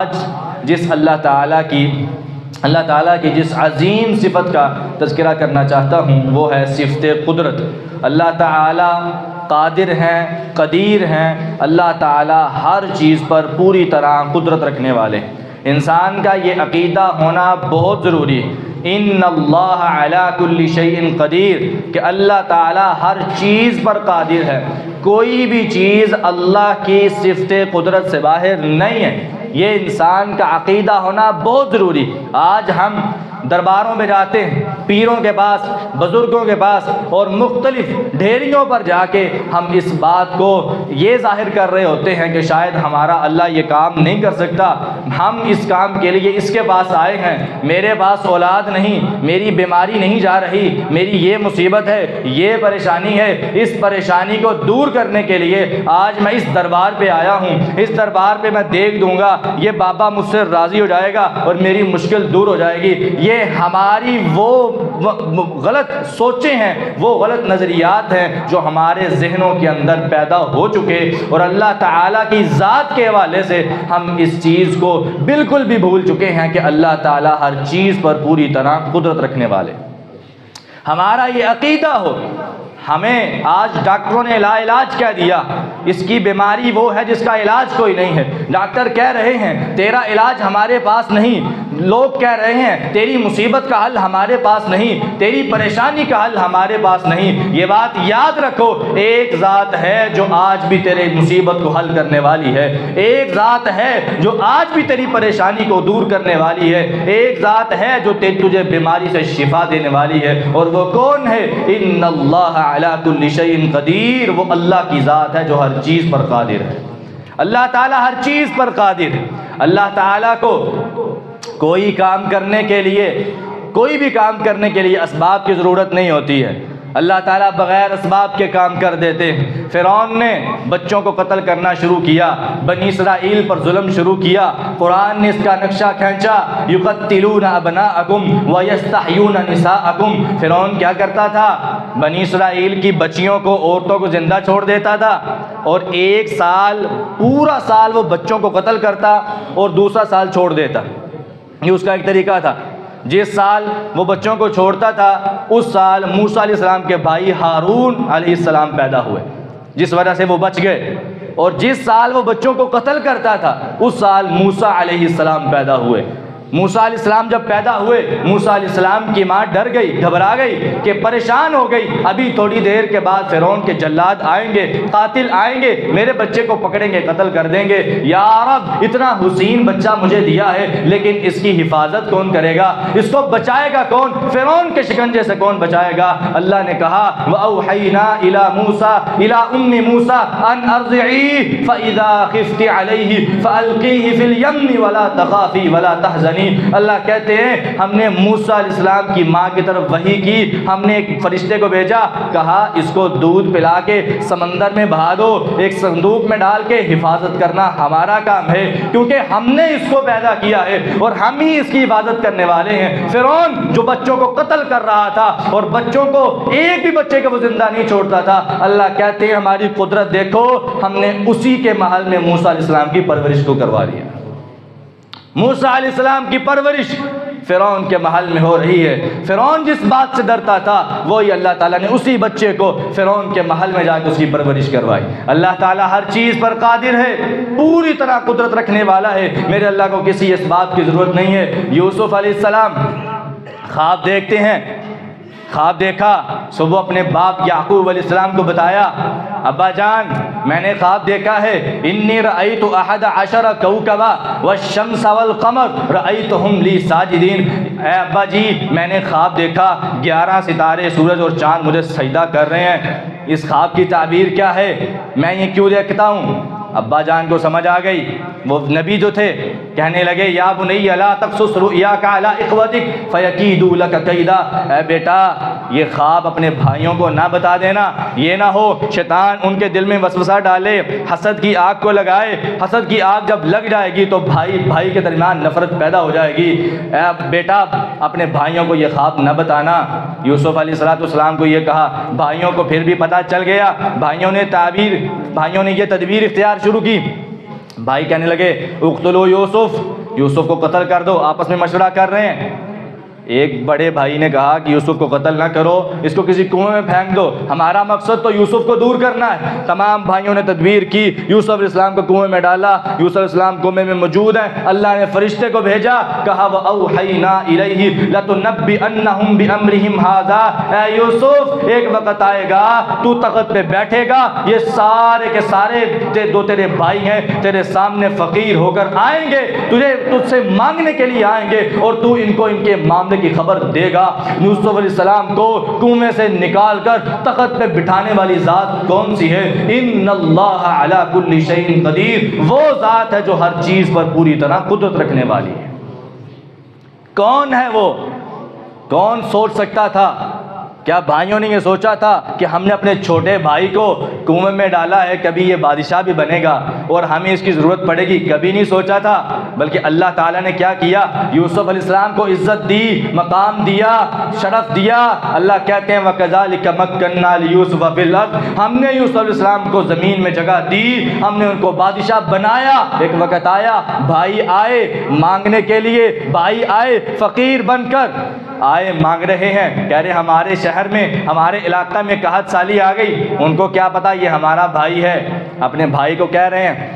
آج جس اللہ تعالیٰ کی جس عظیم صفت کا تذکرہ کرنا چاہتا ہوں وہ ہے صفت قدرت۔ اللہ تعالیٰ قادر ہیں، قدیر ہیں، اللہ تعالیٰ ہر چیز پر پوری طرح قدرت رکھنے والے۔ انسان کا یہ عقیدہ ہونا بہت ضروری ہے، ان اللہ علی کل شیء قدیر، کہ اللہ تعالیٰ ہر چیز پر قادر ہے، کوئی بھی چیز اللہ کی صفت قدرت سے باہر نہیں ہے۔ یہ انسان کا عقیدہ ہونا بہت ضروری۔ آج ہم درباروں میں جاتے ہیں، پیروں کے پاس، بزرگوں کے پاس، اور مختلف ڈھیریوں پر جا کے ہم اس بات کو یہ ظاہر کر رہے ہوتے ہیں کہ شاید ہمارا اللہ یہ کام نہیں کر سکتا، ہم اس کام کے لیے اس کے پاس آئے ہیں، میرے پاس اولاد نہیں، میری بیماری نہیں جا رہی، میری یہ مصیبت ہے، یہ پریشانی ہے، اس پریشانی کو دور کرنے کے لیے آج میں اس دربار پہ آیا ہوں، اس دربار پہ میں دیکھ دوں گا، یہ بابا مجھ سے راضی ہو جائے گا اور میری مشکل دور ہو جائے گی۔ یہ ہماری وہ غلط سوچیں ہیں، وہ غلط نظریات ہیں جو ہمارے ذہنوں کے اندر پیدا ہو چکے، اور اللہ تعالیٰ کی ذات کے حوالے سے ہم اس چیز کو بالکل بھی بھول چکے ہیں کہ اللہ تعالیٰ ہر چیز پر پوری طرح قدرت رکھنے والے۔ ہمارا یہ عقیدہ ہو۔ ہمیں آج ڈاکٹروں نے لا علاج کہہ دیا، اس کی بیماری وہ ہے جس کا علاج کوئی نہیں ہے۔ ڈاکٹر کہہ رہے ہیں تیرا علاج ہمارے پاس نہیں، لوگ کہہ رہے ہیں تیری مصیبت کا حل ہمارے پاس نہیں، تیری پریشانی کا حل ہمارے پاس نہیں۔ یہ بات یاد رکھو، ایک ذات ہے جو آج بھی تیرے مصیبت کو حل کرنے والی ہے، ایک ذات ہے جو آج بھی تیری پریشانی کو دور کرنے والی ہے، ایک ذات ہے جو تجھے بیماری سے شفا دینے والی ہے، اور وہ کون ہے؟ ان اللہ علی کل شیء قدیر، وہ اللہ کی ذات ہے جو ہر چیز پر قادر ہے۔ اللہ تعالیٰ ہر چیز پر قادر ہے۔ اللہ تعالیٰ کو کوئی کام کرنے کے لیے، کوئی بھی کام کرنے کے لیے اسباب کی ضرورت نہیں ہوتی ہے۔ اللہ تعالیٰ بغیر اسباب کے کام کر دیتے ہیں۔ فرعون نے بچوں کو قتل کرنا شروع کیا، بنی اسرائیل پر ظلم شروع کیا، قرآن نے اس کا نقشہ کھینچا، یقتلون ابناءکم ویستحیون نساءکم۔ فرعون کیا کرتا تھا؟ بنی اسرائیل کی بچیوں کو، عورتوں کو زندہ چھوڑ دیتا تھا، اور ایک سال، پورا سال وہ بچوں کو قتل کرتا اور دوسرا سال چھوڑ دیتا۔ یہ اس کا ایک طریقہ تھا۔ جس سال وہ بچوں کو چھوڑتا تھا اس سال موسیٰ علیہ السلام کے بھائی ہارون علیہ السلام پیدا ہوئے، جس وجہ سے وہ بچ گئے، اور جس سال وہ بچوں کو قتل کرتا تھا اس سال موسیٰ علیہ السلام پیدا ہوئے۔ موسیٰ علیہ السلام جب پیدا ہوئے، موسیٰ علیہ السلام کی ماں ڈر گئی، گھبرا گئی کہ پریشان ہو گئی، ابھی تھوڑی دیر کے بعد فرعون کے جلاد آئیں گے، قاتل آئیں گے، میرے بچے کو پکڑیں گے، قتل کر دیں گے۔ یا رب، اتنا حسین بچہ مجھے دیا ہے، لیکن اس کی حفاظت کون کرے گا؟ اس کو بچائے گا کون؟ فرعون کے شکنجے سے کون بچائے گا؟ اللہ نے کہا وَأَوْحَيْنَا إِلَى مُوسَى إِلَى أُمِّ مُوسَى أَنْ أَرْضِعِيهِ فَإِذَا خِفْتِ عَلَيْهِ فَأَلْقِيهِ فِي الْيَمِّ وَلَا تَخَافِي وَلَا تَحْزَنِي۔ اللہ کہتے ہیں ہم نے موسیٰ علیہ السلام کی ماں کی طرف وحی کی، ہم نے ایک فرشتے کو بھیجا، کہا اس کو دودھ پلا کے سمندر میں بہا دو، ایک صندوق میں ڈال کے حفاظت کرنا ہمارا کام ہے، کیونکہ ہم نے اس کو پیدا کیا ہے اور ہم ہی اس کی حفاظت کرنے والے ہیں۔ فرعون جو بچوں کو قتل کر رہا تھا اور بچوں کو، ایک بھی بچے کو وہ زندہ نہیں چھوڑتا تھا، اللہ کہتے ہیں ہماری قدرت دیکھو، ہم نے اسی کے محل میں موسیٰ علیہ السلام کی پرورش کو کروا دیا۔ موسیٰ علیہ السلام کی پرورش فرعون کے محل میں ہو رہی ہے۔ فرعون جس بات سے ڈرتا تھا وہی اللہ تعالیٰ نے اسی بچے کو فرعون کے محل میں جا کے اس کی پرورش کروائی۔ اللہ تعالیٰ ہر چیز پر قادر ہے، پوری طرح قدرت رکھنے والا ہے۔ میرے اللہ کو کسی اس بات کی ضرورت نہیں ہے۔ یوسف علیہ السلام خواب دیکھتے ہیں، خواب دیکھا، صبح اپنے باپ یعقوب علیہ السلام کو بتایا، ابا جان میں نے خواب دیکھا ہے، انی رأیت 11 کوکبا والشمس والقمر رأیتہم لی ساجدین۔ اے ابا جی میں نے خواب دیکھا 11 ستارے، سورج اور چاند مجھے سجدہ کر رہے ہیں، اس خواب کی تعبیر کیا ہے؟ میں یہ کیوں دیکھتا ہوں؟ ابا جان کو سمجھ آ گئی، وہ نبی جو تھے کہنے لگے یا بنی لا تقصص رؤیاک علی اخوتک فیکیدوا لک کیدا۔ اے بیٹا یہ خواب اپنے بھائیوں کو نہ بتا دینا، یہ نہ ہو شیطان ان کے دل میں وسوسہ ڈالے، حسد کی آگ کو لگائے، حسد کی آگ جب لگ جائے گی تو بھائی کے درمیان نفرت پیدا ہو جائے گی۔ اے بیٹا اپنے بھائیوں کو یہ خواب نہ بتانا۔ یوسف علیہ السلام کو یہ کہا، بھائیوں کو پھر بھی پتہ چل گیا، بھائیوں نے یہ تدبیر اختیار شروع کی، بھائی کہنے لگے اقتلوا یوسف، یوسف کو قتل کر دو، آپس میں مشورہ کر رہے ہیں۔ ایک بڑے بھائی نے کہا کہ یوسف کو قتل نہ کرو، اس کو کسی کنویں میں پھینک دو، ہمارا مقصد تو یوسف کو دور کرنا ہے۔ تمام بھائیوں نے تدبیر کی، یوسف علیہ السلام کو کنویں میں ڈالا، یوسف علیہ السلام کنویں میں موجود ہیں، اللہ نے فرشتے کو بھیجا، کہا وَأَوْحَيْنَا إِلَيْهِ لَتُنَبِّئَنَّهُمْ بِأَمْرِهِمْ هَذَا، اے یوسف ایک وقت آئے گا تو تخت پہ بیٹھے گا، یہ سارے کے سارے جو تیرے بھائی ہیں تیرے سامنے فقیر ہو کر آئیں گے، تجھ سے مانگنے کے لیے آئیں گے، اور تو ان کو ان کے معاملے کی خبر دے گا۔ یوسف علیہ السلام کو کنویں سے نکال کر تخت پہ بٹھانے والی ذات کون سی ہے؟ ان اللہ علی کل شیء قدیر، وہ ذات ہے جو ہر چیز پر پوری طرح قدرت رکھنے والی ہے۔ کون ہے وہ؟ کون سوچ سکتا تھا؟ کیا بھائیوں نے یہ سوچا تھا کہ ہم نے اپنے چھوٹے بھائی کو کنویں میں ڈالا ہے، کبھی یہ بادشاہ بھی بنے گا اور ہمیں اس کی ضرورت پڑے گی؟ کبھی نہیں سوچا تھا۔ بلکہ اللہ تعالیٰ نے کیا کیا؟ یوسف علیہ السلام کو عزت دی، مقام دیا، شرف دیا۔ اللہ کہتے ہیں وَكَذَلِكَ مَكَّنَّا لِيُوسُفَ فِي الْأَرْضِ، ہم نے یوسف علیہ السلام کو زمین میں جگہ دی، ہم نے ان کو بادشاہ بنایا۔ ایک وقت آیا، بھائی آئے مانگنے کے لیے، بھائی آئے فقیر بن کر آئے، مانگ رہے ہیں، کہہ رہے ہمارے شہر میں ہمارے علاقہ میں قحط سالی آ گئی۔ ان کو کیا پتا یہ ہمارا بھائی ہے، اپنے بھائی کو کہہ رہے ہیں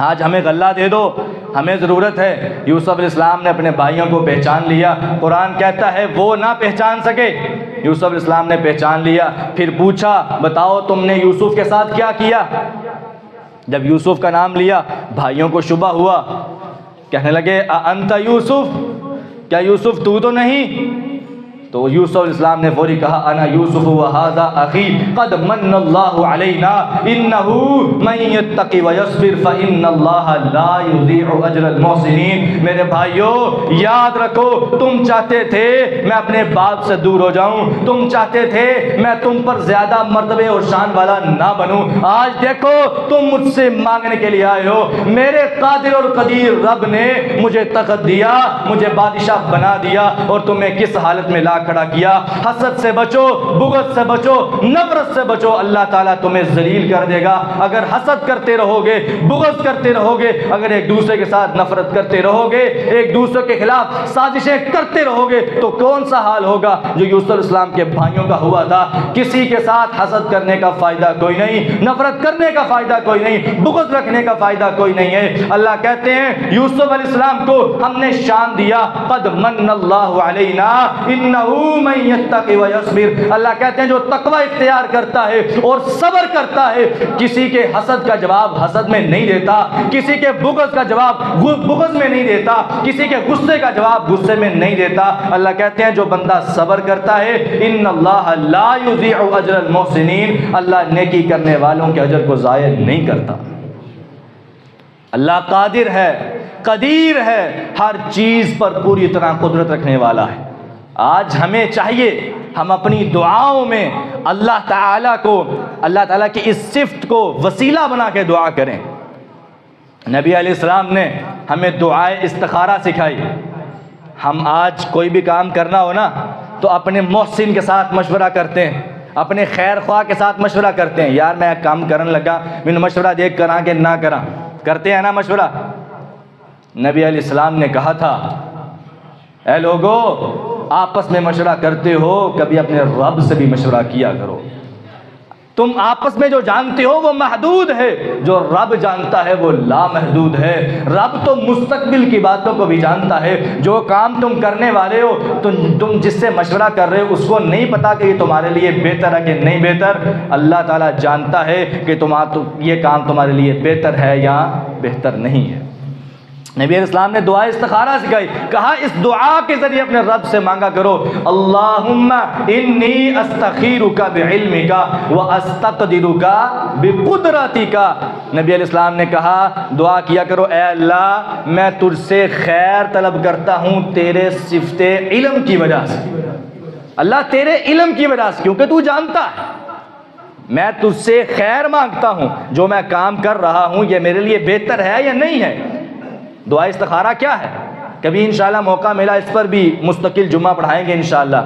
آج ہمیں غلہ دے دو، ہمیں ضرورت ہے۔ یوسف علیہ السلام نے اپنے بھائیوں کو پہچان لیا، قرآن کہتا ہے وہ نہ پہچان سکے، یوسف علیہ السلام نے پہچان لیا۔ پھر پوچھا بتاؤ تم نے یوسف کے ساتھ کیا کیا؟ جب یوسف کا نام لیا بھائیوں کو شبہ ہوا، کہنے لگے انت یوسف، کیا یوسف تو نہیں؟ تو یوسف علیہ السلام نے فوری کہا انا یوسف وہذا اخی قد من اللہ علینا انہ من یتقی ویصبر فان اللہ لا یضیع اجر المحسنین۔ میرے بھائیو یاد رکھو، تم چاہتے تھے میں اپنے باپ سے دور ہو جاؤں، تم چاہتے تھے میں تم پر زیادہ مرتبے اور شان والا نہ بنوں، آج دیکھو تم مجھ سے مانگنے کے لیے آئے ہو، میرے قادر اور قدیر رب نے مجھے تخت دیا، مجھے بادشاہ بنا دیا، اور تمہیں کس حالت میں لا کھڑا کیا۔ حسد سے بچو، بغض سے بچو، نفرت سے بچو، اللہ تعالیٰ تمہیں ذلیل کر دے گا۔ اگر حسد کرتے رہو گے، بغض کرتے رہو گے، اگر ایک دوسرے کے ساتھ نفرت کرتے رہو گے، ایک دوسرے کے خلاف سازشیں کرتے رہو گے، تو کون سا حال ہوگا جو یوسف علیہ السلام کے بھائیوں کا ہوا تھا؟ کسی کے ساتھ حسد کرنے کا فائدہ کوئی نہیں، نفرت کرنے کا فائدہ کوئی نہیں، بغض رکھنے کا فائدہ کوئی نہیں ہے۔ اللہ کہتے ہیں یوسف علیہ السلام کو ہم نے شان دیا، قد من اللہ علینا انہ من یتقی ویصبر۔ اللہ کہتے ہیں جو تقوی اختیار کرتا ہے اور صبر کرتا ہے، کسی کے حسد کا جواب حسد میں نہیں دیتا، کسی کے بغض کا جواب بغض میں نہیں دیتا، کسی کے غصے کا جواب غصے میں نہیں دیتا۔ اللہ کہتے ہیں جو بندہ صبر کرتا ہے ان اللہ لا یضیع اجر المحسنین، اللہ نیکی کرنے والوں کے اجر کو ضائع نہیں کرتا۔ اللہ قادر ہے، قدیر ہے، ہر چیز پر پوری طرح قدرت رکھنے والا ہے۔ آج ہمیں چاہیے ہم اپنی دعاؤں میں اللہ تعالیٰ کی اس صفت کو وسیلہ بنا کے دعا کریں۔ نبی علیہ السلام نے ہمیں دعائے استخارہ سکھائی۔ ہم آج کوئی بھی کام کرنا ہو نا تو اپنے محسن کے ساتھ مشورہ کرتے ہیں، اپنے خیر خواہ کے ساتھ مشورہ کرتے ہیں، یار میں کام کرنے لگا میں مشورہ دیکھ کراں کہ نہ کراں، کرتے ہیں نا مشورہ۔ نبی علیہ السلام نے کہا تھا اے لوگو آپس میں مشورہ کرتے ہو کبھی اپنے رب سے بھی مشورہ کیا کرو۔ تم آپس میں جو جانتے ہو وہ محدود ہے، جو رب جانتا ہے وہ لامحدود ہے۔ رب تو مستقبل کی باتوں کو بھی جانتا ہے۔ جو کام تم کرنے والے ہو، تم جس سے مشورہ کر رہے ہو اس کو نہیں پتا کہ یہ تمہارے لیے بہتر ہے کہ نہیں بہتر، اللہ تعالیٰ جانتا ہے کہ یہ کام تمہارے لیے بہتر ہے یا بہتر نہیں ہے۔ نبی علیہ السلام نے دعا استخارہ سکھائی، کہا اس دعا کے ذریعے اپنے رب سے مانگا کرو اللہم انی استخیرک بعلمک واستقدرک بقدرتک۔ نبی علیہ السلام نے کہا دعا کیا کرو اے اللہ میں تجھ سے خیر طلب کرتا ہوں تیرے صفت علم کی وجہ سے، اللہ تیرے علم کی وجہ سے، کیونکہ تو جانتا ہے، میں تجھ سے خیر مانگتا ہوں، جو میں کام کر رہا ہوں یہ میرے لیے بہتر ہے یا نہیں ہے۔ دعا استخارہ کیا ہے؟ کبھی انشاءاللہ موقع ملا اس پر بھی مستقل جمعہ پڑھائیں گے انشاءاللہ۔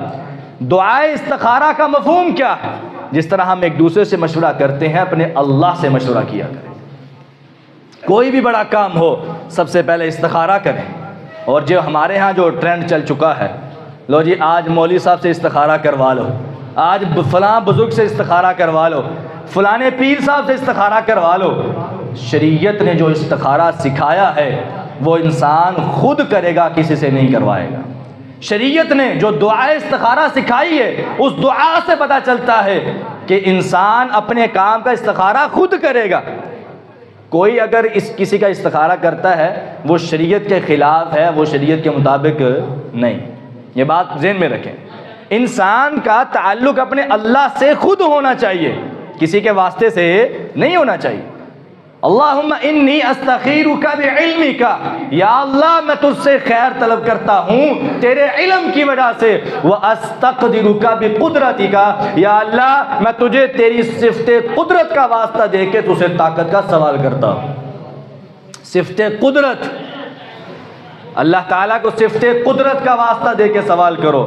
دعائے استخارہ کا مفہوم کیا ہے؟ جس طرح ہم ایک دوسرے سے مشورہ کرتے ہیں اپنے اللہ سے مشورہ کیا کریں۔ کوئی بھی بڑا کام ہو سب سے پہلے استخارہ کریں. اور جو ہمارے ہاں جو ٹرینڈ چل چکا ہے، لو جی آج مولوی صاحب سے استخارہ کروا لو، آج فلاں بزرگ سے استخارہ کروا لو، فلانے پیر صاحب سے استخارہ کروا لو. شریعت نے جو استخارہ سکھایا ہے وہ انسان خود کرے گا، کسی سے نہیں کروائے گا. شریعت نے جو دعا استخارہ سکھائی ہے اس دعا سے پتہ چلتا ہے کہ انسان اپنے کام کا استخارہ خود کرے گا. کوئی اگر کسی کا استخارہ کرتا ہے وہ شریعت کے خلاف ہے، وہ شریعت کے مطابق نہیں. یہ بات ذہن میں رکھیں. انسان کا تعلق اپنے اللہ سے خود ہونا چاہیے، کسی کے واسطے سے نہیں ہونا چاہیے. اللہم انی استخیرک بعلمک، یا اللہ میں تجھ سے خیر طلب کرتا ہوں تیرے علم کی وجہ سے. واستقدرک بقدرتک، یا اللہ میں تجھے تیری صفت قدرت کا واسطہ دے کے تجھ سے طاقت کا سوال کرتا ہوں. صفت قدرت، اللہ تعالیٰ کو صفت قدرت کا واسطہ دے کے سوال کرو.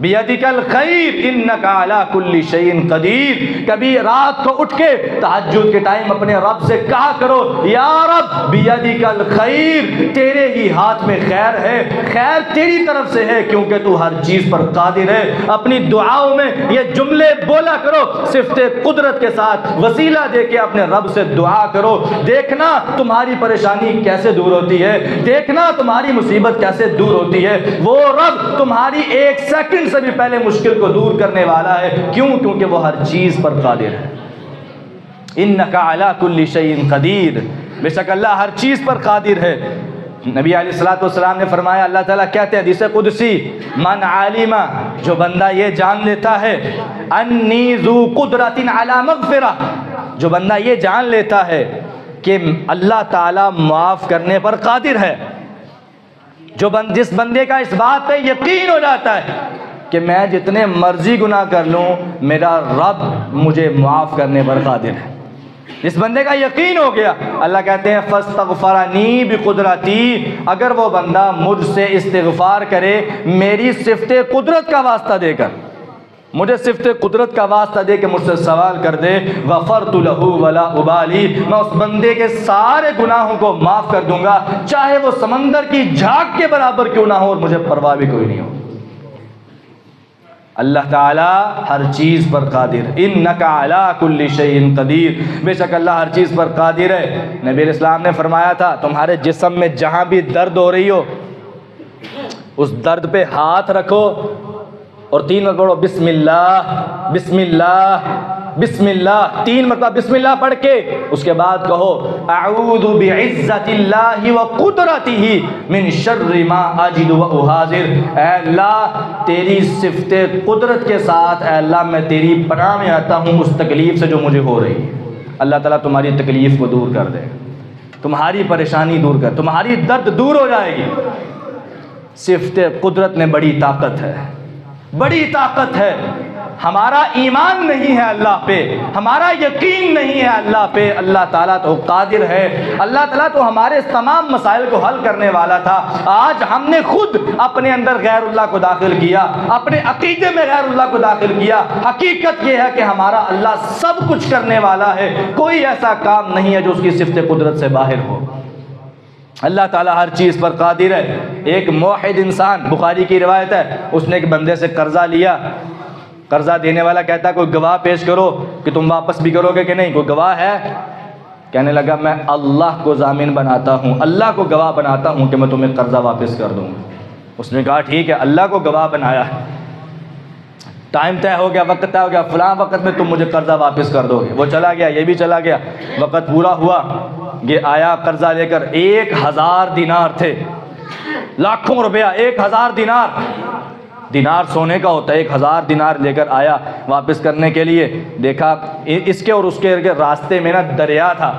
بیدک الخیر انک علی کل شیء قدیر. کبھی رات کو اٹھ کے تہجد کے ٹائم اپنے رب سے کہا کرو یا رب بیدک الخیر، تیرے ہی ہاتھ میں خیر ہے، خیر تیری طرف سے ہے کیونکہ تو ہر چیز پر قادر ہے. اپنی دعاؤں میں یہ جملے بولا کرو، صفت قدرت کے ساتھ وسیلہ دے کے اپنے رب سے دعا کرو. دیکھنا تمہاری پریشانی کیسے دور ہوتی ہے، دیکھنا تمہاری مصیبت کیسے دور ہوتی ہے. وہ رب تمہاری ایک سیکنڈ سے بھی پہلے مشکل کو دور کرنے والا ہے. کیوں؟ کیونکہ وہ ہر چیز پر قادر ہے. انک علی کل شیء قدیر، بے شک اللہ ہر چیز پر قادر ہے. نبی علیہ الصلوۃ والسلام نے فرمایا، اللہ تعالیٰ کہتے ہیں حدیث قدسی، من علم، جو بندہ یہ جان لیتا ہے، انی ذو قدرت علی مغفرہ، جو بندہ یہ جان لیتا ہے کہ اللہ تعالیٰ معاف کرنے پر قادر ہے، جس بندے کا اس بات پہ یقین ہو جاتا ہے کہ میں جتنے مرضی گناہ کر لوں میرا رب مجھے معاف کرنے پر قادر ہے، اس بندے کا یقین ہو گیا، اللہ کہتے ہیں فاستغفرنی بقدرتی، اگر وہ بندہ مجھ سے استغفار کرے میری صفت قدرت کا واسطہ دے کر، مجھے صفت قدرت کا واسطہ دے کے مجھ سے سوال کر دے، غفرت لہ ولا ابالی، میں اس بندے کے سارے گناہوں کو معاف کر دوں گا، چاہے وہ سمندر کی جھاگ کے برابر کیوں نہ ہو اور مجھے پرواہ بھی کوئی نہیں ہو. اللہ تعالیٰ ہر چیز پر قادر. انک علی کل شیء قدیر، بے شک اللہ ہر چیز پر قادر ہے. نبی علیہ السلام نے فرمایا تھا تمہارے جسم میں جہاں بھی درد ہو رہی ہو اس درد پہ ہاتھ رکھو اور 3 مرتبہ پڑھو بسم اللہ بسم اللہ بسم اللہ. 3 مرتبہ بسم اللہ پڑھ کے اس کے بعد کہو اعوذ بعزت اللہ وقدرتہ من شر ما اجد واحاذر. اے اللہ تیری صفت قدرت کے ساتھ اے اللہ میں تیری پناہ میں آتا ہوں اس تکلیف سے جو مجھے ہو رہی ہے. اللہ تعالیٰ تمہاری تکلیف کو دور کر دے، تمہاری پریشانی دور کر، تمہاری درد دور ہو جائے گی. صفت قدرت میں بڑی طاقت ہے، بڑی طاقت ہے. ہمارا ایمان نہیں ہے اللہ پہ، ہمارا یقین نہیں ہے اللہ پہ. اللہ تعالیٰ تو قادر ہے، اللہ تعالیٰ تو ہمارے تمام مسائل کو حل کرنے والا تھا. آج ہم نے خود اپنے اندر غیر اللہ کو داخل کیا، اپنے عقیدے میں غیر اللہ کو داخل کیا. حقیقت یہ ہے کہ ہمارا اللہ سب کچھ کرنے والا ہے، کوئی ایسا کام نہیں ہے جو اس کی صفت قدرت سے باہر ہو. اللہ تعالیٰ ہر چیز پر قادر ہے. ایک موحد انسان، بخاری کی روایت ہے، اس نے ایک بندے سے قرضہ لیا. قرضہ دینے والا کہتا ہے کوئی گواہ پیش کرو کہ تم واپس بھی کرو گے کہ نہیں، کوئی گواہ ہے؟ کہنے لگا میں اللہ کو ضامن بناتا ہوں، اللہ کو گواہ بناتا ہوں کہ میں تمہیں قرضہ واپس کر دوں. اس نے کہا ٹھیک ہے، اللہ کو گواہ بنایا، ٹائم طے ہو گیا، وقت طے ہو گیا، فلاں وقت میں تم مجھے قرضہ واپس کر دو گے. وہ چلا گیا، یہ بھی چلا گیا. وقت پورا ہوا، یہ آیا قرضہ لے کر. 1000 دینار تھے، لاکھوں روپیہ. 1000 دینار، دینار سونے کا ہوتا ہے. 1000 دینار لے کر آیا واپس کرنے کے لیے. دیکھا اس کے اور اس کے راستے میں نا دریا تھا،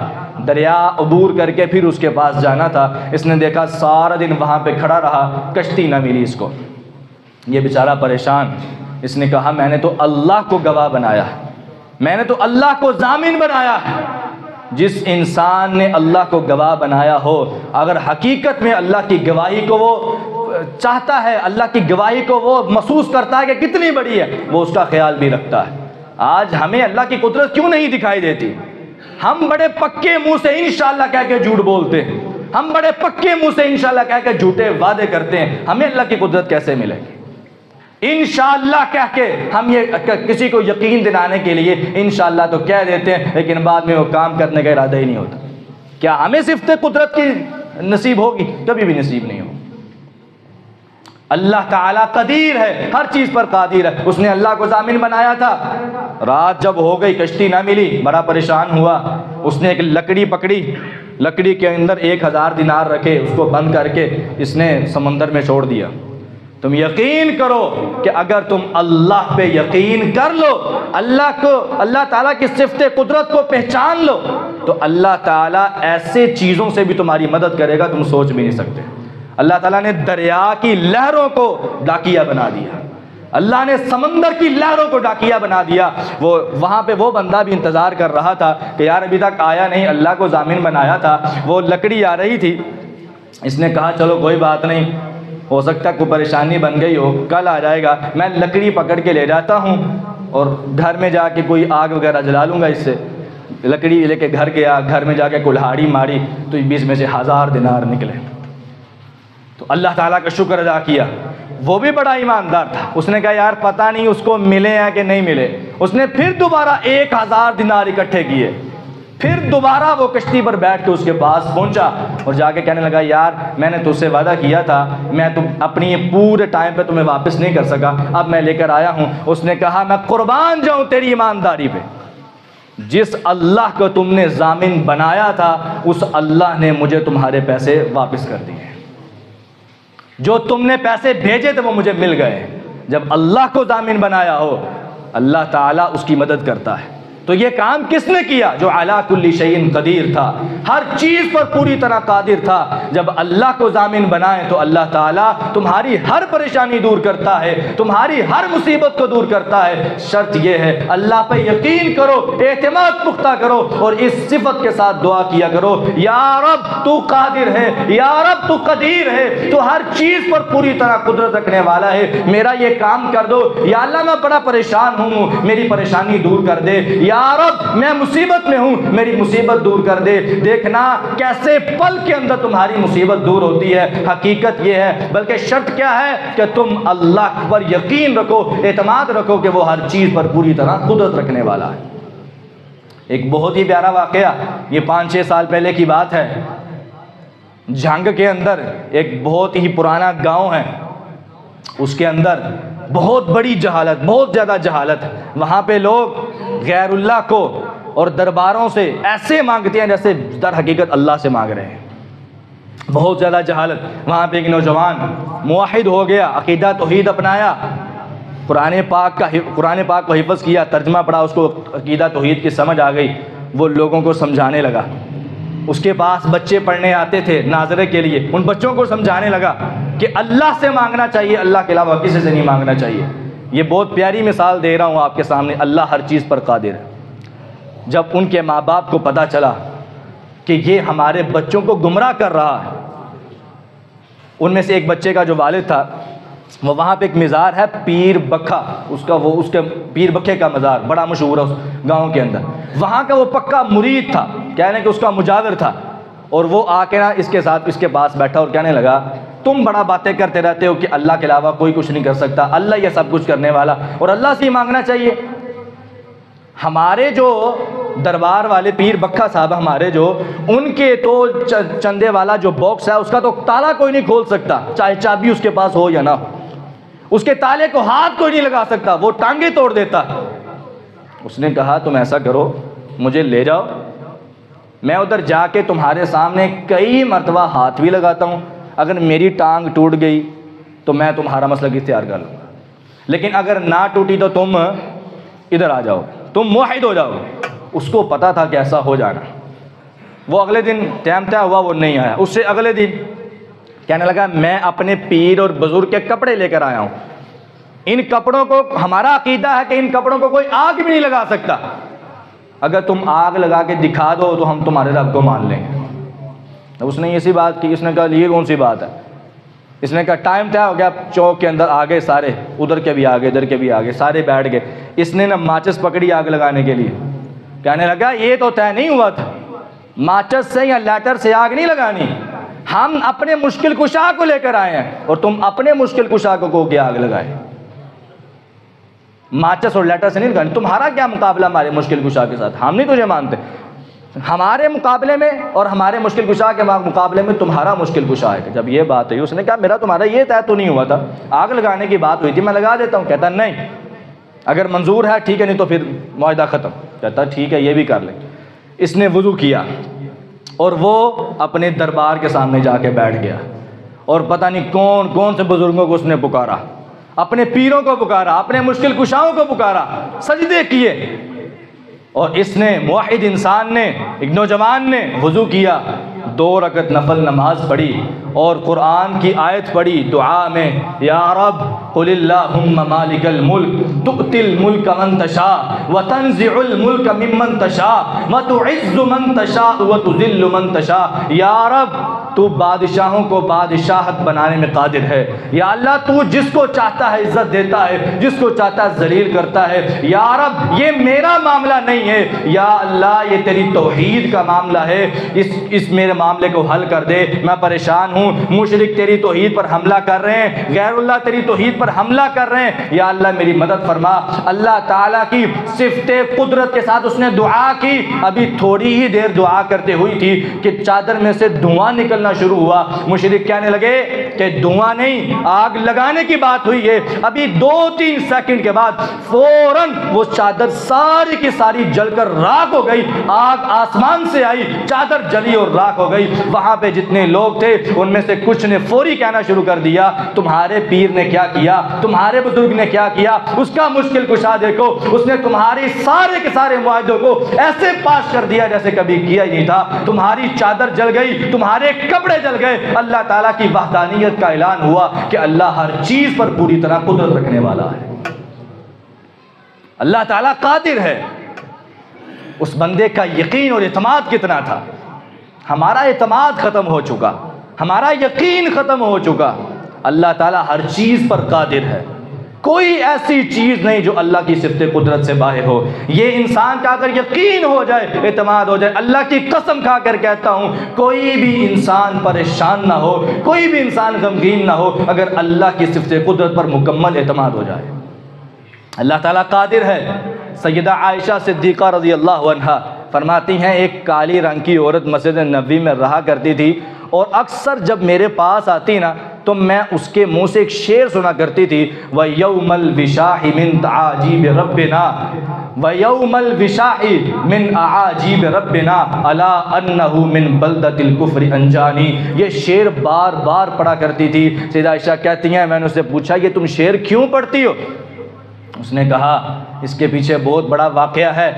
دریا عبور کر کے پھر اس کے پاس جانا تھا. اس نے دیکھا سارا دن وہاں پہ کھڑا رہا، کشتی نہ ملی اس کو. یہ بیچارہ پریشان. اس نے کہا میں نے تو اللہ کو گواہ بنایا، میں نے تو اللہ کو ضامن بنایا. جس انسان نے اللہ کو گواہ بنایا ہو، اگر حقیقت میں اللہ کی گواہی کو وہ چاہتا ہے، اللہ کی گواہی کو وہ محسوس کرتا ہے کہ کتنی بڑی ہے، وہ اس کا خیال بھی رکھتا ہے. آج ہمیں اللہ کی قدرت کیوں نہیں دکھائی دیتی؟ ہم بڑے پکے منہ سے انشاءاللہ کہہ کے جھوٹ بولتے ہیں، ہم بڑے پکے منہ سے انشاءاللہ کہہ کے جھوٹے وعدے کرتے ہیں، ہمیں اللہ کی قدرت کیسے ملے گی؟ انشاءاللہ کہہ کے ہم یہ کسی کو یقین دلانے کے لیے انشاءاللہ تو کہہ دیتے ہیں، لیکن بعد میں وہ کام کرنے کا ارادہ ہی نہیں ہوتا۔ کیا ہمیں صفت قدرت کی نصیب ہوگی؟ کبھی بھی نصیب نہیں ہوگی۔ اللہ تعالیٰ قدیر ہے، ہر چیز پر قادر ہے۔ اس نے اللہ کو ضامن بنایا تھا، رات جب ہو گئی کشتی نہ ملی، بڑا پریشان ہوا، اس نے ایک لکڑی پکڑی، لکڑی کے اندر 1000 دینار رکھے، اس کو بند کر کے اس نے سمندر میں چھوڑ دیا۔ تم یقین کرو کہ اگر تم اللہ پہ یقین کر لو، اللہ تعالیٰ کی صفت قدرت کو پہچان لو، تو اللہ تعالیٰ ایسے چیزوں سے بھی تمہاری مدد کرے گا تم سوچ بھی نہیں سکتے۔ اللہ تعالیٰ نے دریا کی لہروں کو ڈاکیا بنا دیا، اللہ نے سمندر کی لہروں کو ڈاکیا بنا دیا۔ وہاں پہ وہ بندہ بھی انتظار کر رہا تھا کہ یار ابھی تک آیا نہیں، اللہ کو ضامن بنایا تھا، وہ لکڑی آ رہی تھی، اس نے کہا چلو کوئی بات نہیں، ہو سکتا ہے کوئی پریشانی بن گئی ہو، کل آ جائے گا، میں لکڑی پکڑ کے لے جاتا ہوں اور گھر میں جا کے کوئی آگ وغیرہ جلا لوں گا اس سے۔ لکڑی لے کے گھر گیا، گھر میں جا کے کلہاڑی ماری تو 20 میں سے 1000 دینار نکلے۔ تو اللہ تعالیٰ کا شکر ادا کیا، وہ بھی بڑا ایماندار تھا، اس نے کہا یار پتہ نہیں اس کو ملے ہیں کہ نہیں ملے، اس نے پھر دوبارہ 1000 دینار اکٹھے کیے، پھر دوبارہ وہ کشتی پر بیٹھ کے اس کے پاس پہنچا اور جا کے کہنے لگا یار میں نے تجھ سے وعدہ کیا تھا، میں اپنی پورے ٹائم پہ تمہیں واپس نہیں کر سکا، اب میں لے کر آیا ہوں۔ اس نے کہا میں قربان جاؤں تیری ایمانداری پہ، جس اللہ کو تم نے ضامن بنایا تھا اس اللہ نے مجھے تمہارے پیسے واپس کر دیے، جو تم نے پیسے بھیجے تھے وہ مجھے مل گئے۔ جب اللہ کو ضامن بنایا ہو اللہ تعالیٰ اس کی مدد کرتا ہے۔ تو یہ کام کس نے کیا؟ جو علی کل شیء قدیر تھا، ہر چیز پر پوری طرح قادر تھا۔ جب اللہ کو ضامن بنائیں تو اللہ تعالیٰ تمہاری ہر پریشانی دور کرتا ہے، تمہاری ہر مصیبت کو دور کرتا ہے۔ شرط یہ ہے اللہ پہ یقین کرو، اعتماد پختہ کرو اور اس صفت کے ساتھ دعا کیا کرو، یا رب تو قادر ہے، یا رب تو قدیر ہے، تو ہر چیز پر پوری طرح قدرت رکھنے والا ہے، میرا یہ کام کر دو، یا اللہ میں بڑا پریشان ہوں میری پریشانی دور کر دے، یا رب میں مصیبت میں ہوں میری مصیبت دور کر دے۔ دیکھنا کیسے پل کے اندر تمہاری مصیبت دور ہوتی ہے۔ حقیقت یہ ہے، بلکہ شرط کیا ہے کہ تم اللہ پر یقین رکھو، اعتماد رکھو کہ وہ ہر چیز پر پوری طرح قدرت رکھنے والا ہے۔ ایک بہت ہی پیارا واقعہ، یہ 5-6 سال پہلے کی بات ہے، جھنگ کے اندر ایک بہت ہی پرانا گاؤں ہے، اس کے اندر بہت بڑی جہالت، بہت زیادہ جہالت ہے۔ وہاں پہ لوگ غیر اللہ کو اور درباروں سے ایسے مانگتے ہیں جیسے در حقیقت اللہ سے مانگ رہے ہیں، بہت زیادہ جہالت۔ وہاں پہ ایک نوجوان موحد ہو گیا، عقیدہ توحید اپنایا، قرآن پاک کو حفظ کیا، ترجمہ پڑھا، اس کو عقیدہ توحید کی سمجھ آ گئی، وہ لوگوں کو سمجھانے لگا۔ اس کے پاس بچے پڑھنے آتے تھے ناظرے کے لیے، ان بچوں کو سمجھانے لگا کہ اللہ سے مانگنا چاہیے، اللہ کے علاوہ کسی سے نہیں مانگنا چاہیے۔ یہ بہت پیاری مثال دے رہا ہوں آپ کے سامنے، اللہ ہر چیز پر قادر ہے۔ جب ان کے ماں باپ کو پتہ چلا کہ یہ ہمارے بچوں کو گمراہ کر رہا ہے، ان میں سے ایک بچے کا جو والد تھا، وہ وہاں پہ ایک مزار ہے پیر بکھا، اس کے پیر بکھے کا مزار بڑا مشہور ہے اس گاؤں کے اندر، وہاں کا وہ پکا مرید تھا، کہنے کہ اس کا مجاور تھا، اور وہ آ کے نا اس کے ساتھ اس کے پاس بیٹھا اور کہنے لگا تم بڑا باتیں کرتے رہتے ہو کہ اللہ کے علاوہ کوئی کچھ نہیں کر سکتا، اللہ یہ سب کچھ کرنے والا اور اللہ سے ہی مانگنا چاہیے۔ ہمارے جو دربار والے پیر بکھا صاحب ہمارے جو ان کے تو چندے والا جو باکس ہے اس کا تو تالا کوئی نہیں کھول سکتا، چاہے چابی اس کے پاس ہو یا نہ ہو، اس کے تالے کو ہاتھ کوئی نہیں لگا سکتا، وہ ٹانگیں توڑ دیتا۔ اس نے کہا تم ایسا کرو مجھے لے جاؤ، میں ادھر جا کے تمہارے سامنے کئی مرتبہ ہاتھ بھی لگاتا ہوں، اگر میری ٹانگ ٹوٹ گئی تو میں تمہارا مسلک اختیار کر لوں گا، لیکن اگر نہ ٹوٹی تو تم ادھر آ جاؤ، تم موحد ہو جاؤ۔ اس کو پتا تھا کہ ایسا ہو جانا۔ وہ اگلے دن ٹائم طے ہوا، وہ نہیں آیا۔ اس سے اگلے دن کہنے لگا میں اپنے پیر اور بزرگ کے کپڑے لے کر آیا ہوں، ان کپڑوں کو ہمارا عقیدہ ہے کہ ان کپڑوں کو کوئی آگ بھی نہیں لگا سکتا، اگر تم آگ لگا کے دکھا دو تو ہم تمہارے رب کو مان لیں گے۔ اس نے اسی بات کی، اس نے کہا یہ کون سی بات ہے؟ اس نے کہا ٹائم طے ہو گیا، چوک کے اندر آگے سارے، ادھر کے بھی آگے ادھر کے بھی آگے، سارے بیٹھ گئے۔ اس نے نا ماچس پکڑی آگ لگانے کے لیے، کہنے لگا یہ تو طے نہیں ہوا تھا، ماچس سے یا لیٹر سے آگ نہیں لگانی، ہم اپنے مشکل کشا کو لے کر آئے ہیں اور تم اپنے مشکل کشا کو کیا آگ لگائے، ماچس اور لیٹر سے نہیں لگانی، تمہارا کیا مقابلہ ہمارے مشکل کشا کے ساتھ، ہم نہیں تجھے مانتے، ہمارے مقابلے میں اور ہمارے مشکل کشا کے مقابلے میں تمہارا مشکل کشا ہے۔ جب یہ بات ہوئی اس نے کہا میرا تمہارا یہ طے تو نہیں ہوا تھا، آگ لگانے کی بات ہوئی تھی، میں لگا دیتا ہوں۔ کہتا نہیں، اگر منظور ہے ٹھیک ہے، نہیں تو پھر معاہدہ ختم۔ کہتا ٹھیک ہے یہ بھی کر لیں۔ اس نے وضو کیا اور وہ اپنے دربار کے سامنے جا کے بیٹھ گیا اور پتہ نہیں کون کون سے بزرگوں کو اس نے پکارا، اپنے پیروں کو پکارا، اپنے مشکل کشاؤں کو پکارا، سجدے کیے، اور اس نے موحد انسان نے، ایک نوجوان نے وضو کیا، 2 رکعت نفل نماز پڑھی اور قرآن کی آیت پڑھی دعا میں، یا رب قل اللہم مالک الملک تؤتی الملک من تشاء وتنزع الملک ممن تشاء وتعز من تشاء وتذل من تشاء۔ یا رب تو بادشاہوں کو بادشاہت بنانے میں قادر ہے، یا اللہ تو جس کو چاہتا ہے عزت دیتا ہے، جس کو چاہتا ہے ذلیل کرتا ہے، یا رب یہ میرا معاملہ نہیں ہے، یا اللہ یہ تیری توحید کا معاملہ ہے، اس میرے معاملے کو حل کر دے، میں پریشان ہوں، مشرک تیری توحید پر حملہ کر رہے ہیں، غیر اللہ تیری توحید پر حملہ کر رہے ہیں، یا اللہ میری مدد فرما۔ اللہ تعالیٰ کی صفت قدرت کے ساتھ اس نے دعا کی، ابھی تھوڑی ہی دیر دعا کرتے ہوئی تھی کہ چادر میں سے دھواں نکلنا شروع ہوا۔ مشرک کہنے لگے کہ دھواں نہیں، آگ لگانے کی بات ہوئی ہے۔ ابھی 2-3 سیکنڈ کے بعد فوراً وہ چادر ساری کی ساری جل کر راکھ ہو گئی، آگ آسمان سے آئی، چادر جلی اور راکھ ہو گئی۔ وہاں پہ جتنے لوگ تھے ان میں سے کچھ نے فوری کہنا شروع کر دیا تمہارے پیر نے کیا کیا، تمہارے بزرگ نے کیا کیا، اس کا مشکل کشا دیکھو، اس نے تمہاری سارے کے سارے معاہدوں کو ایسے پاس کر دیا جیسے کبھی کیا ہی نہیں تھا، تمہاری چادر جل گئی، تمہارے کپڑے جل گئے۔ اللہ تعالیٰ کی وحدانیت کا اعلان ہوا کہ اللہ ہر چیز پر پوری طرح قدرت رکھنے والا ہے، اللہ تعالیٰ قادر ہے۔ اس بندے کا یقین اور اعتماد کتنا تھا، ہمارا اعتماد ختم ہو چکا، ہمارا یقین ختم ہو چکا۔ اللہ تعالیٰ ہر چیز پر قادر ہے، کوئی ایسی چیز نہیں جو اللہ کی صفت قدرت سے باہر ہو۔ یہ انسان کا اگر یقین ہو جائے، اعتماد ہو جائے، اللہ کی قسم کھا کر کہتا ہوں کوئی بھی انسان پریشان نہ ہو، کوئی بھی انسان غمگین نہ ہو اگر اللہ کی صفت قدرت پر مکمل اعتماد ہو جائے۔ اللہ تعالیٰ قادر ہے۔ سیدہ عائشہ صدیقہ رضی اللہ عنہا فرماتی ہیں ایک کالی رنگ کی عورت مسجد نبوی میں رہا کرتی تھی، اور اکثر جب میرے پاس آتی نا تو میں اس کے منہ سے ایک شعر سنا کرتی تھی، وَيَوْمَ الْوِشَاحِ مِنْ أَعَاجِيبِ رَبِّنَا وَيَوْمَ الْوِشَاحِ مِنْ أَعَاجِيبِ رَبِّنَا أَلَا أَنَّهُ مِنْ بَلْدَةِ الْكُفْرِ أَنْجَانِي۔ یہ شعر بار بار پڑھا کرتی تھی۔ سیدہ عائشہ کہتی ہیں میں نے اسے پوچھا یہ تم شعر کیوں پڑھتی ہو؟ اس نے کہا اس کے پیچھے بہت بڑا واقعہ ہے،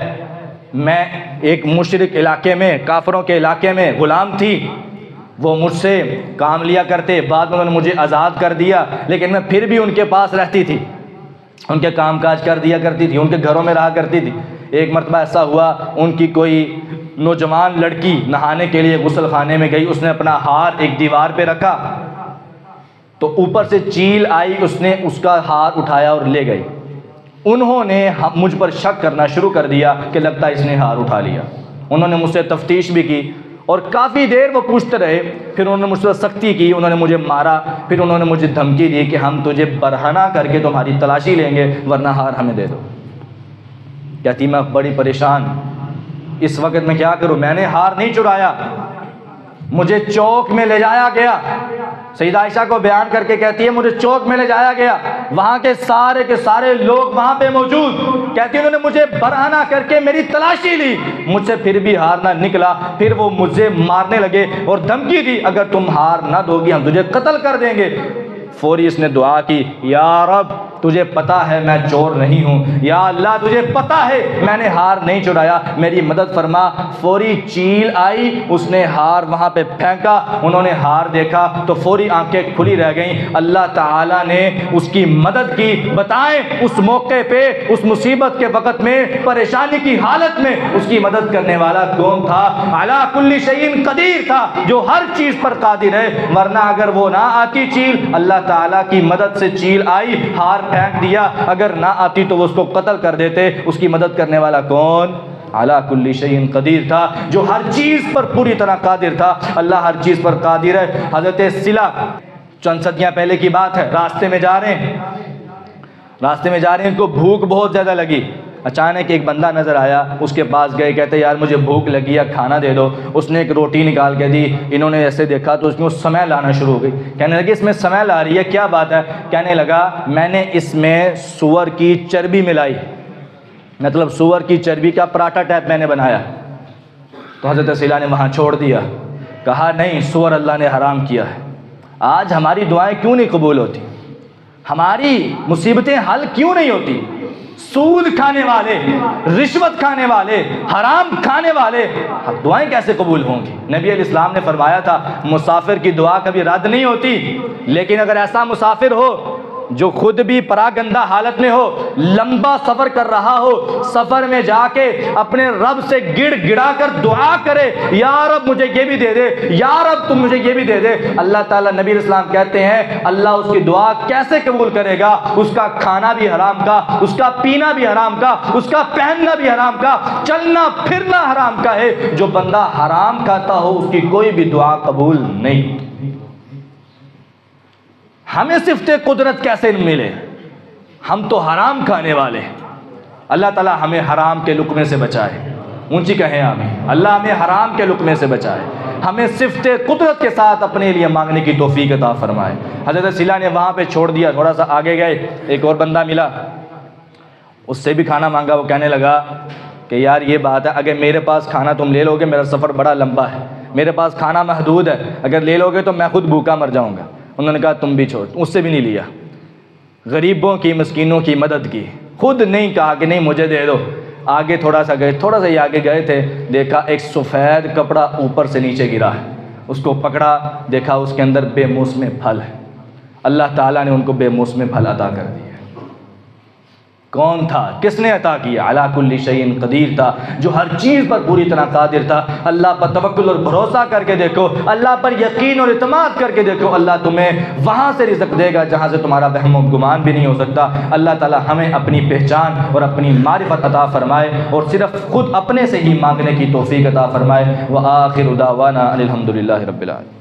میں ایک مشرک علاقے میں، کافروں کے علاقے میں غلام تھی، وہ مجھ سے کام لیا کرتے، بعد میں انہوں نے مجھے آزاد کر دیا، لیکن میں پھر بھی ان کے پاس رہتی تھی، ان کے کام کاج کر دیا کرتی تھی، ان کے گھروں میں رہا کرتی تھی۔ ایک مرتبہ ایسا ہوا ان کی کوئی نوجوان لڑکی نہانے کے لیے غسل خانے میں گئی، اس نے اپنا ہار ایک دیوار پہ رکھا تو اوپر سے چیل آئی، اس نے اس کا ہار اٹھایا اور لے گئی۔ انہوں نے مجھ پر شک کرنا شروع کر دیا کہ لگتا ہے اس نے ہار اٹھا لیا۔ انہوں نے مجھ سے تفتیش بھی کی اور کافی دیر وہ پوچھتے رہے، پھر انہوں نے مجھ سے سختی کی، انہوں نے مجھے مارا، پھر انہوں نے مجھے دھمکی دی کہ ہم تجھے برہنہ کر کے تمہاری تلاشی لیں گے ورنہ ہار ہمیں دے دو۔ کہتی میں بڑی پریشان، اس وقت میں کیا کروں؟ میں نے ہار نہیں چرایا، مجھے چوک میں لے جایا گیا۔ سیدہ عائشہ کو بیان کر کے کہتی ہے مجھے چوک میں لے جایا گیا، وہاں کے سارے لوگ وہاں پہ موجود، کہتی انہوں نے مجھے برہنہ کر کے میری تلاشی لی، مجھ سے پھر بھی ہار نہ نکلا، پھر وہ مجھے مارنے لگے اور دھمکی دی اگر تم ہار نہ دو گی ہم تجھے قتل کر دیں گے۔ فوری اس نے دعا کی، یا رب تجھے پتا ہے میں چور نہیں ہوں، یا اللہ تجھے پتا ہے میں نے ہار نہیں چرایا، میری مدد فرما۔ فوری چیل آئی، اس نے ہار وہاں پہ پھینکا، انہوں نے ہار دیکھا تو فوری آنکھیں کھلی رہ گئیں۔ اللہ تعالیٰ نے اس کی مدد کی۔ بتائیں اس موقع پہ، اس مصیبت کے وقت میں، پریشانی کی حالت میں اس کی مدد کرنے والا کون تھا؟ علی کل شیء قدیر تھا، جو ہر چیز پر قادر ہے، ورنہ اگر وہ نہ آتی چیل، اللہ تعالیٰ کی مدد سے چیل آئی، ہار پھینک دیا، اگر نہ آتی تو وہ اس کو قتل کر دیتے۔ اس کی مدد کرنے والا کون؟ علی کل شیء قدیر تھا، جو ہر چیز پر پوری طرح قادر تھا۔ اللہ ہر چیز پر قادر ہے۔ حضرت صلہ چند صدیاں پہلے کی بات ہے، راستے میں جا رہے ہیں، ان کو بھوک بہت زیادہ لگی۔ اچانک ایک بندہ نظر آیا، اس کے پاس گئے، کہتے یار مجھے بھوک لگی ہے، کھانا دے دو۔ اس نے ایک روٹی نکال کے دی، انہوں نے ایسے دیکھا تو اس میں سمے لانا شروع ہو گئی۔ کہنے لگے اس میں سمے لا رہی ہے، کیا بات ہے؟ کہنے لگا میں نے اس میں سور کی چربی ملائی، مطلب سور کی چربی کا پراٹھا ٹائپ میں نے بنایا۔ تو حضرت صلہ نے وہاں چھوڑ دیا، کہا نہیں، سور اللہ نے حرام کیا ہے۔ آج ہماری دعائیں کیوں نہیں قبول ہوتی؟ ہماری مصیبتیں حل کیوں نہیں ہوتی؟ سود کھانے والے، رشوت کھانے والے، حرام کھانے والے، دعائیں کیسے قبول ہوں گی؟ نبی علیہ السلام نے فرمایا تھا مسافر کی دعا کبھی رد نہیں ہوتی، لیکن اگر ایسا مسافر ہو جو خود بھی پراگندہ حالت میں ہو، لمبا سفر کر رہا ہو، سفر میں جا کے اپنے رب سے گڑ گڑا کر دعا کرے، یا رب مجھے یہ بھی دے دے، یا رب تم مجھے یہ بھی دے دے، اللہ تعالیٰ، نبی علیہ السلام کہتے ہیں اللہ اس کی دعا کیسے قبول کرے گا؟ اس کا کھانا بھی حرام کا، اس کا پینا بھی حرام کا، اس کا پہننا بھی حرام کا، چلنا پھرنا حرام کا ہے۔ جو بندہ حرام کھاتا ہو اس کی کوئی بھی دعا قبول نہیں۔ ہمیں صفت قدرت کیسے ملے؟ ہم تو حرام کھانے والے۔ اللہ تعالیٰ ہمیں حرام کے لقمے سے بچائے، اونچی کہیں آمین۔ اللہ ہمیں حرام کے لقمے سے بچائے، ہمیں صفت قدرت کے ساتھ اپنے لیے مانگنے کی توفیق عطا فرمائے۔ حضرت صلہ نے وہاں پہ چھوڑ دیا، تھوڑا سا آگے گئے، ایک اور بندہ ملا، اس سے بھی کھانا مانگا۔ وہ کہنے لگا کہ یار یہ بات ہے، اگر میرے پاس کھانا تم لے لو گے، میرا سفر بڑا لمبا ہے، میرے پاس کھانا محدود ہے، اگر لے لو گے تو میں خود بھوکا مر جاؤں گا۔ انہوں نے کہا تم بھی چھوڑ، اس سے بھی نہیں لیا۔ غریبوں کی، مسکینوں کی مدد کی، خود نہیں کہا کہ نہیں مجھے دے دو۔ آگے تھوڑا سا گئے، تھوڑا سا ہی آگے گئے تھے، دیکھا ایک سفید کپڑا اوپر سے نیچے گرا ہے، اس کو پکڑا، دیکھا اس کے اندر بے موسم پھل ہے۔ اللہ تعالیٰ نے ان کو بے موسم پھل عطا کر دیے۔ کون تھا؟ کس نے عطا کیا؟ علی کل شیء قدیر تھا، جو ہر چیز پر پوری طرح قادر تھا۔ اللہ پر توکل اور بھروسہ کر کے دیکھو، اللہ پر یقین اور اعتماد کر کے دیکھو، اللہ تمہیں وہاں سے رزق دے گا جہاں سے تمہارا وہم و گمان بھی نہیں ہو سکتا۔ اللہ تعالیٰ ہمیں اپنی پہچان اور اپنی معرفت عطا فرمائے، اور صرف خود اپنے سے ہی مانگنے کی توفیق عطا فرمائے۔ وآخر دعوانا ان الحمد للہ رب العالمین۔